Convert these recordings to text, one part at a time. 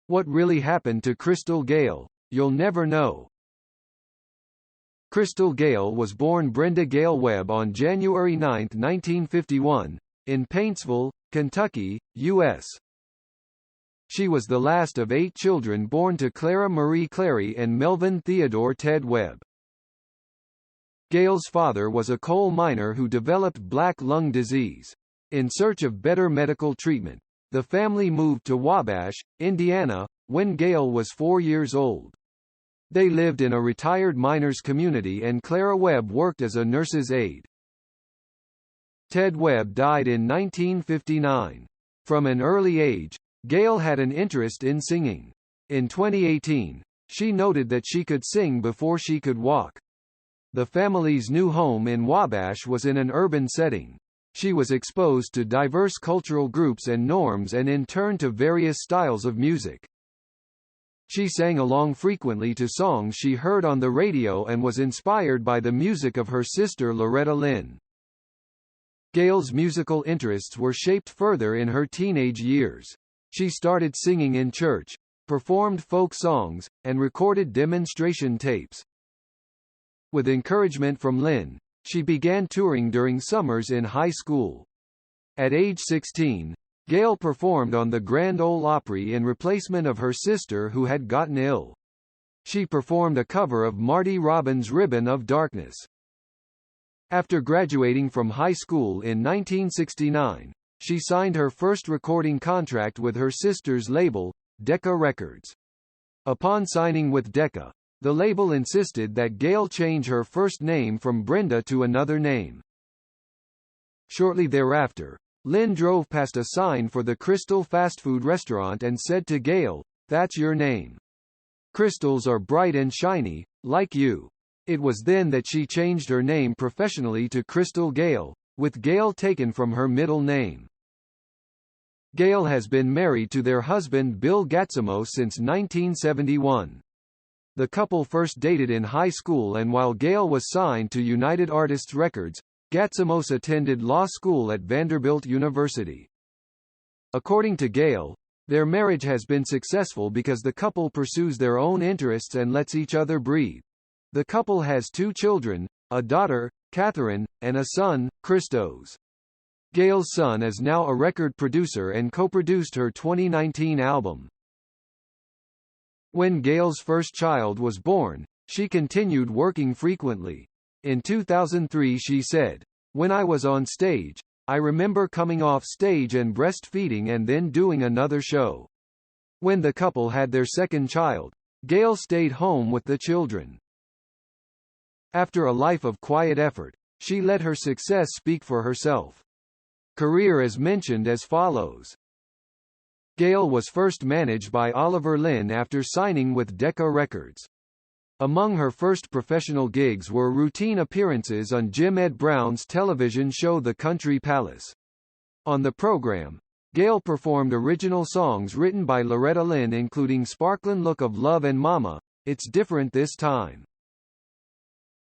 What really happened to Crystal Gayle? You'll never know. Crystal Gayle was born Brenda Gail Webb on January 9, 1951, in Paintsville, Kentucky, U.S. She was the last of 8 children born to Clara Marie Clary and Melvin Theodore Ted Webb. Gayle's father was a coal miner who developed black lung disease. In search of better medical treatment, the family moved to Wabash, Indiana, when Gayle was 4 years old. They lived in a retired miners' community and Clara Webb worked as a nurse's aide. Ted Webb died in 1959. From an early age, Gayle had an interest in singing. In 2018, she noted that she could sing before she could walk. The family's new home in Wabash was in an urban setting. She was exposed to diverse cultural groups and norms and in turn to various styles of music. She sang along frequently to songs she heard on the radio and was inspired by the music of her sister Loretta Lynn. Gayle's musical interests were shaped further in her teenage years. She started singing in church, performed folk songs, and recorded demonstration tapes. With encouragement from Lynn, she began touring during summers in high school. At age 16, Gayle performed on the Grand Ole Opry in replacement of her sister who had gotten ill. She performed a cover of Marty Robbins' Ribbon of Darkness. After graduating from high school in 1969, she signed her first recording contract with her sister's label, Decca Records. Upon signing with Decca, the label insisted that Gayle change her first name from Brenda to another name. Shortly thereafter, Lynn drove past a sign for the Crystal fast food restaurant and said to Gayle, "That's your name. Crystals are bright and shiny, like you." It was then that she changed her name professionally to Crystal Gayle, with Gayle taken from her middle name. Gayle has been married to their husband Bill Gatsimo since 1971. The couple first dated in high school and while Gayle was signed to United Artists Records, Gatsimo attended law school at Vanderbilt University. According to Gayle, their marriage has been successful because the couple pursues their own interests and lets each other breathe. The couple has 2 children, a daughter, Catherine, and a son, Christos. Gayle's son is now a record producer and co-produced her 2019 album. When Gayle's first child was born, she continued working frequently. In 2003 she said, "When I was on stage, I remember coming off stage and breastfeeding and then doing another show." When the couple had their second child, Gayle stayed home with the children. After a life of quiet effort, she let her success speak for herself. Career is mentioned as follows. Gayle was first managed by Oliver Lynn after signing with Decca Records. Among her first professional gigs were routine appearances on Jim Ed Brown's television show The Country Palace. On the program, Gayle performed original songs written by Loretta Lynn including Sparklin' Look of Love and Mama, It's Different This Time.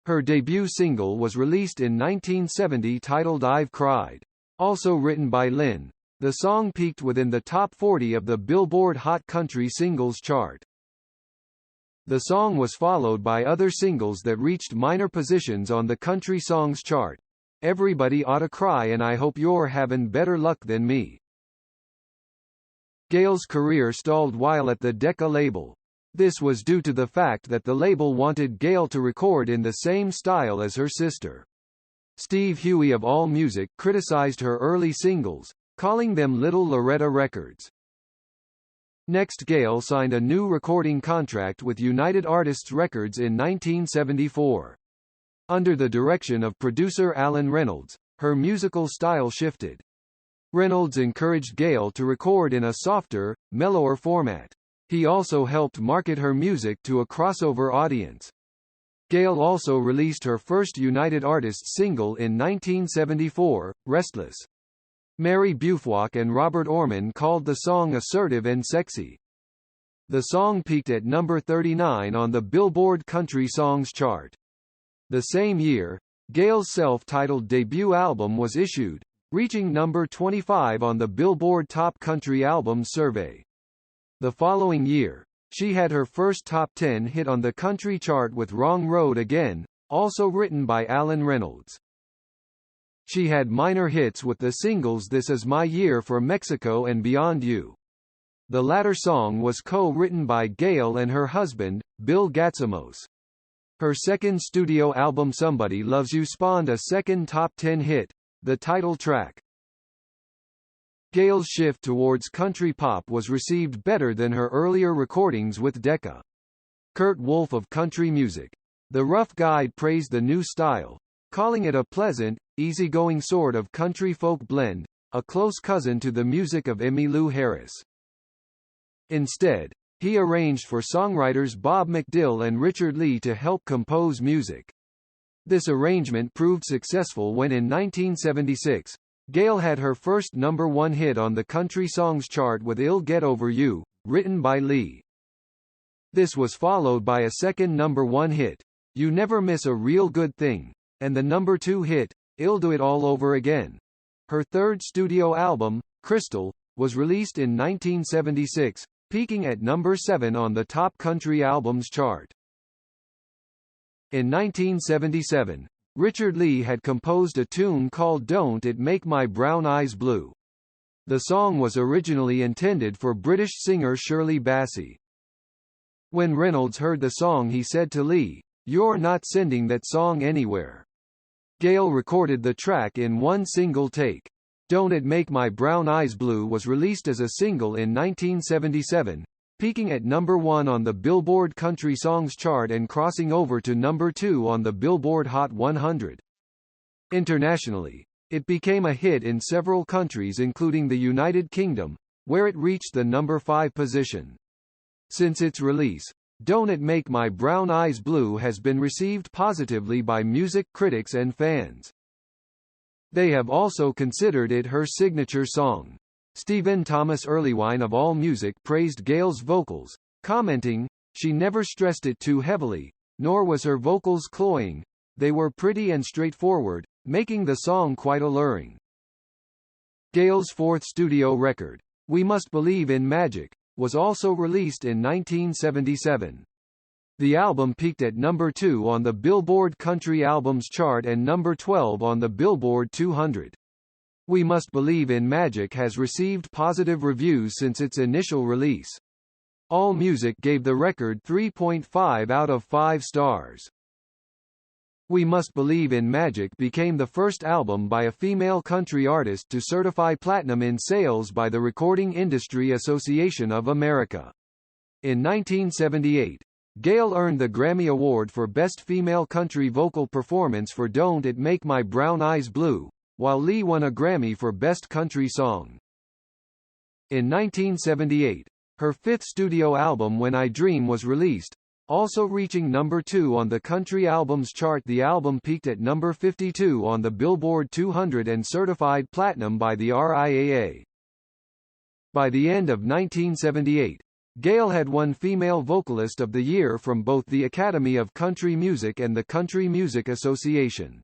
Her debut single was released in 1970 titled I've Cried. Also written by Lynn, the song peaked within the top 40 of the Billboard Hot Country Singles chart. The song was followed by other singles that reached minor positions on the country songs chart. Everybody Oughta Cry and I Hope You're Havin' Better Luck Than Me. Gayle's career stalled while at the Decca label. This was due to the fact that the label wanted Gayle to record in the same style as her sister. Steve Huey of AllMusic criticized her early singles, calling them Little Loretta records. Next, Gayle signed a new recording contract with United Artists Records in 1974. Under the direction of producer Alan Reynolds, her musical style shifted. Reynolds encouraged Gayle to record in a softer, mellower format. He also helped market her music to a crossover audience. Gayle also released her first United Artists single in 1974, Restless. Mary Bufock and Robert Orman called the song assertive and sexy. The song peaked at number 39 on the Billboard Country Songs chart. The same year, Gayle's self-titled debut album was issued, reaching number 25 on the Billboard Top Country Albums survey. The following year, she had her first top 10 hit on the country chart with Wrong Road Again, also written by Alan Reynolds. She had minor hits with the singles This Is My Year for Mexico and Beyond You. The latter song was co-written by Gayle and her husband, Bill Gatsamos. Her second studio album Somebody Loves You spawned a second top 10 hit, the title track. Gayle's shift towards country pop was received better than her earlier recordings with Decca. Kurt Wolff of Country Music, The Rough Guide, praised the new style, calling it a pleasant, easygoing sort of country folk blend, a close cousin to the music of Emmylou Harris. Instead, he arranged for songwriters Bob McDill and Richard Lee to help compose music. This arrangement proved successful when in 1976, Gayle had her first #1 hit on the country songs chart with I'll Get Over You, written by Lee. This was followed by a second #1 hit, You Never Miss a Real Good Thing, and the #2 hit, I'll Do It All Over Again. Her third studio album, Crystal, was released in 1976, peaking at #7 on the top country albums chart. In 1977, Richard Lee had composed a tune called Don't It Make My Brown Eyes Blue. The song was originally intended for British singer Shirley Bassey. When Reynolds heard the song, he said to Lee, "You're not sending that song anywhere." Gayle recorded the track in one single take. Don't It Make My Brown Eyes Blue was released as a single in 1977, peaking at #1 on the Billboard Country Songs chart and crossing over to #2 on the Billboard Hot 100. Internationally, it became a hit in several countries including the United Kingdom, where it reached the #5 position. Since its release, Don't It Make My Brown Eyes Blue has been received positively by music critics and fans. They have also considered it her signature song. Stephen Thomas Erlewine of AllMusic praised Gayle's vocals, commenting, "She never stressed it too heavily, nor was her vocals cloying. They were pretty and straightforward, making the song quite alluring." Gayle's fourth studio record, We Must Believe in Magic, was also released in 1977. The album peaked at #2 on the Billboard Country Albums chart and #12 on the Billboard 200. We Must Believe in Magic has received positive reviews since its initial release. AllMusic gave the record 3.5 out of 5 stars. We Must Believe in Magic became the first album by a female country artist to certify platinum in sales by the Recording Industry Association of America. In 1978, Gayle earned the Grammy Award for Best Female Country Vocal Performance for Don't It Make My Brown Eyes Blue, while Lee won a Grammy for Best Country Song. In 1978, her fifth studio album When I Dream was released, also reaching #2 on the country albums chart. The album peaked at #52 on the Billboard 200 and certified platinum by the RIAA. By the end of 1978, Gayle had won Female Vocalist of the Year from both the Academy of Country Music and the Country Music Association.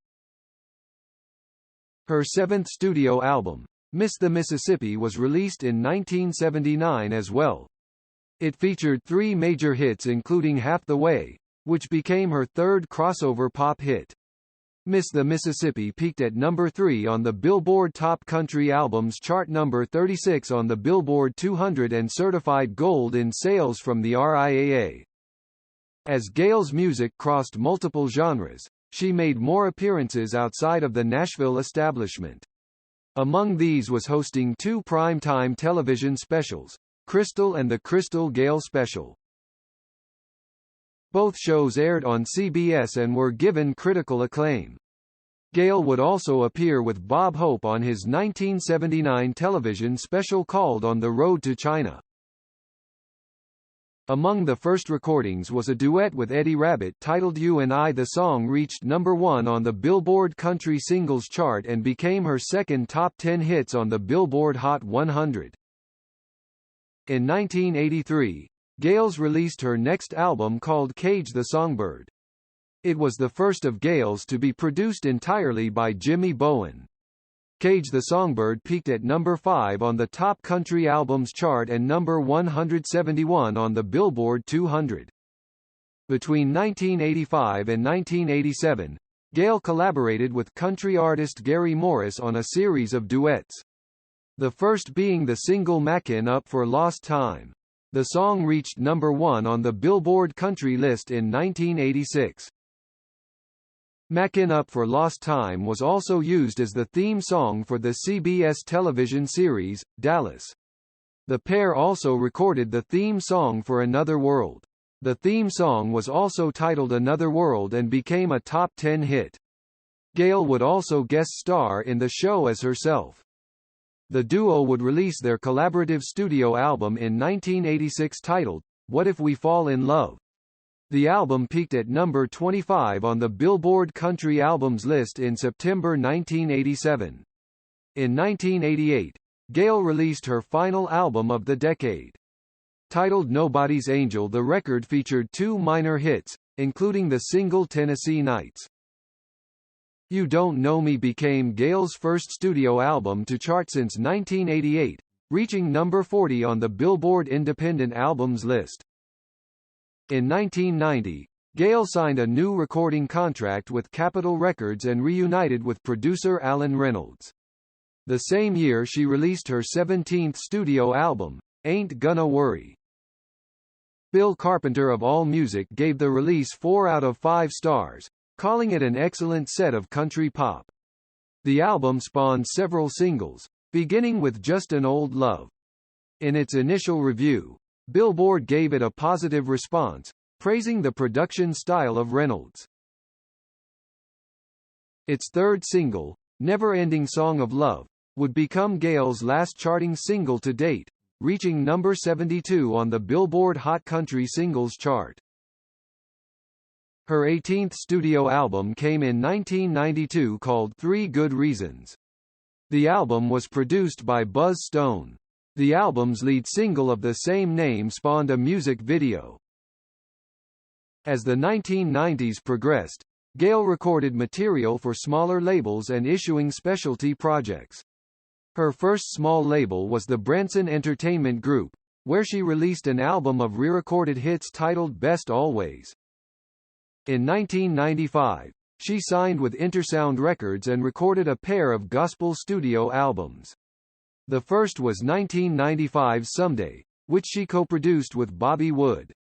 Her seventh studio album, Miss the Mississippi, was released in 1979 as well. It featured 3 major hits including Half the Way, which became her third crossover pop hit. Miss the Mississippi peaked at #3 on the Billboard Top Country Albums chart, #36 on the Billboard 200 and certified gold in sales from the RIAA. As Gayle's music crossed multiple genres, she made more appearances outside of the Nashville establishment. Among these was hosting 2 primetime television specials, Crystal and the Crystal Gayle Special. Both shows aired on CBS and were given critical acclaim. Gayle would also appear with Bob Hope on his 1979 television special called On the Road to China. Among the first recordings was a duet with Eddie Rabbitt titled You and I. The song reached #1 on the Billboard Country Singles chart and became her second top 10 hits on the Billboard Hot 100. In 1983, Gayle's released her next album called Cage the Songbird. It was the first of Gayle's to be produced entirely by Jimmy Bowen. Cage the Songbird peaked at number 5 on the Top Country Albums chart and number 171 on the Billboard 200. Between 1985 and 1987, Gayle collaborated with country artist Gary Morris on a series of duets. The first being the single "Mackin' Up for Lost Time." The song reached number 1 on the Billboard Country list in 1986. "Mackin' Up for Lost Time" was also used as the theme song for the CBS television series, Dallas. The pair also recorded the theme song for Another World. The theme song was also titled Another World and became a top 10 hit. Gayle would also guest star in the show as herself. The duo would release their collaborative studio album in 1986 titled, What If We Fall in Love? The album peaked at number 25 on the Billboard Country Albums list in September 1987. In 1988, Gayle released her final album of the decade. Titled Nobody's Angel, the record featured 2 minor hits, including the single Tennessee Nights. You Don't Know Me became Gayle's first studio album to chart since 1988, reaching number 40 on the Billboard Independent Albums list. In 1990, Gayle signed a new recording contract with Capitol Records and reunited with producer Alan Reynolds. The same year she released her 17th studio album, Ain't Gonna Worry. Bill Carpenter of AllMusic gave the release 4 out of 5 stars, calling it an excellent set of country pop. The album spawned several singles, beginning with Just an Old Love. In its initial review, Billboard gave it a positive response, praising the production style of Reynolds. Its third single, Never Ending Song of Love, would become Gayle's last charting single to date, reaching number 72 on the Billboard Hot Country Singles chart. Her 18th studio album came in 1992 called 3 Good Reasons. The album was produced by Buzz Stone. The album's lead single of the same name spawned a music video. As the 1990s progressed, Gayle recorded material for smaller labels and issuing specialty projects. Her first small label was the Branson Entertainment Group, where she released an album of re-recorded hits titled Best Always. In 1995, she signed with Intersound Records and recorded a pair of gospel studio albums. The first was 1995's Someday, which she co-produced with Bobby Wood.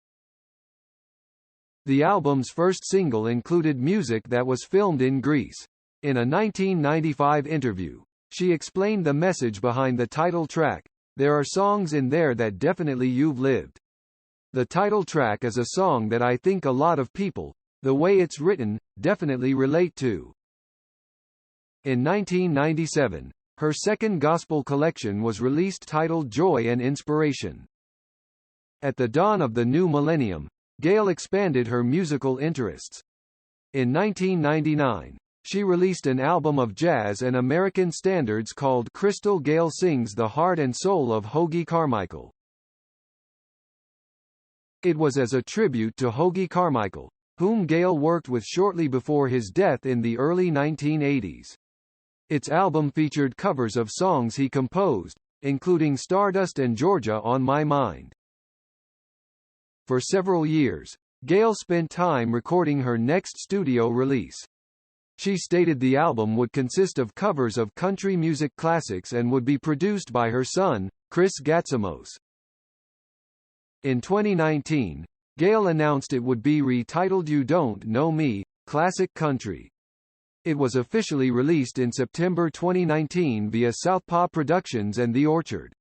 The album's first single included music that was filmed in Greece. In a 1995 interview, she explained the message behind the title track, "There are songs in there that definitely you've lived. The title track is a song that I think a lot of people, the way it's written, definitely relate to." In 1997, her second gospel collection was released titled Joy and Inspiration. At the dawn of the new millennium, Gayle expanded her musical interests. In 1999, she released an album of jazz and American standards called Crystal Gayle Sings the Heart and Soul of Hoagy Carmichael. It was as a tribute to Hoagy Carmichael, whom Gayle worked with shortly before his death in the early 1980s. Its album featured covers of songs he composed, including Stardust and Georgia on My Mind. For several years, Gayle spent time recording her next studio release. She stated the album would consist of covers of country music classics and would be produced by her son, Chris Gatsamos. In 2019, Gayle announced it would be retitled You Don't Know Me, Classic Country. It was officially released in September 2019 via Southpaw Productions and The Orchard.